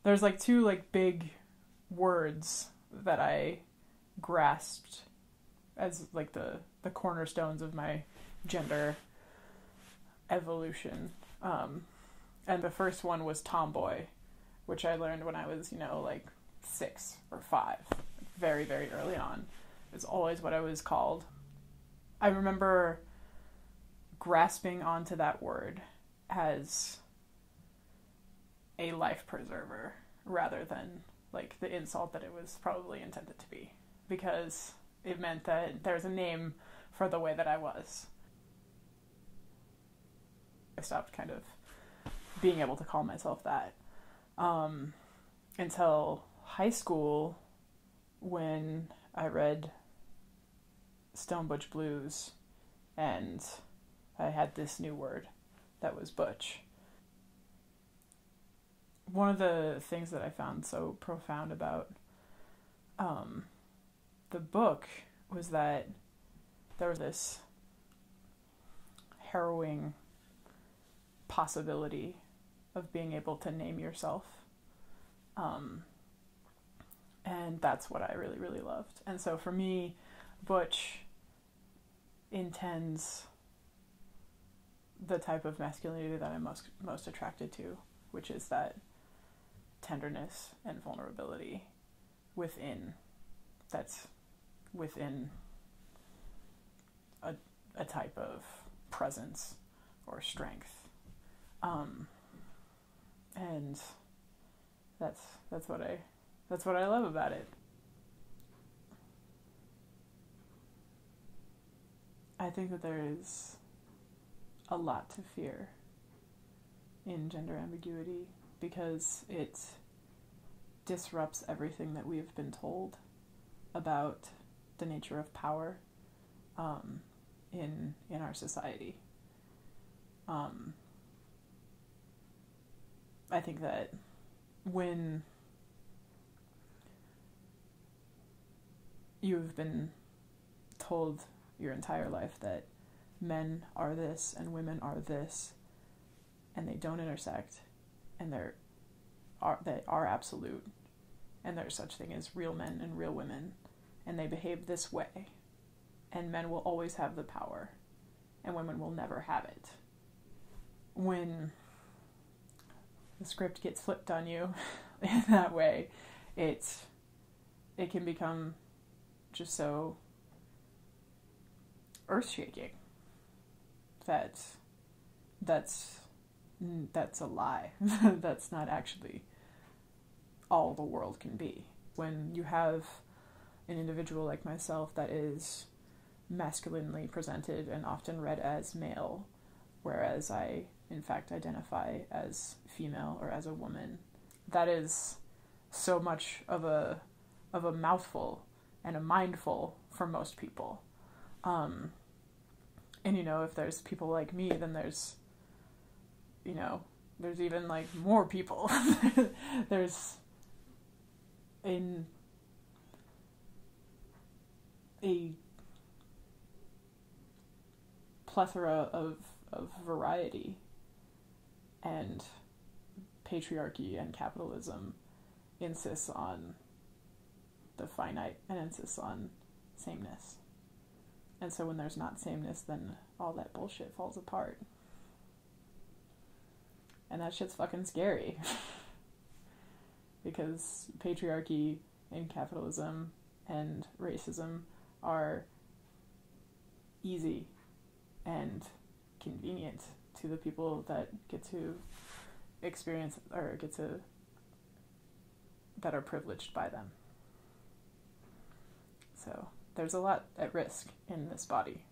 there's like two like big words that I grasped as like the cornerstones of my gender evolution. And the first one was tomboy, which I learned when I was, like 6 or 5, very, very early on. It's always what I was called. I remember grasping onto that word as a life preserver rather than like the insult that it was probably intended to be, because it meant that there's a name for the way that I was. I stopped kind of being able to call myself that until high school, when I read Stone Butch Blues and I had this new word that was butch. One of the things that I found so profound about the book was that there was this harrowing possibility of being able to name yourself. And that's what I really, really loved. And so for me, butch intends the type of masculinity that I'm most attracted to, which is that tenderness and vulnerability within a type of presence or strength. And that's what I love about it. I think that there is a lot to fear in gender ambiguity because it disrupts everything that we have been told about the nature of power in our society. I think that when you've been told your entire life that men are this and women are this, and they don't intersect, and they are absolute, and there's such thing as real men and real women, and they behave this way, and men will always have the power, and women will never have it. When the script gets flipped on you in that way, it can become just so earth-shaking that's a lie. That's not actually all the world can be. When you have an individual like myself that is masculinely presented and often read as male, whereas I in fact identify as female or as a woman, that is so much of a mouthful and a mindful for most people. And if there's people like me, then there's even like more people. There's a plethora of variety, and patriarchy and capitalism insists on the finite and insists on sameness. And so when there's not sameness, then all that bullshit falls apart. And that shit's fucking scary. Because patriarchy and capitalism and racism are easy and convenient to the people that get to experience or that are privileged by them. So there's a lot at risk in this body.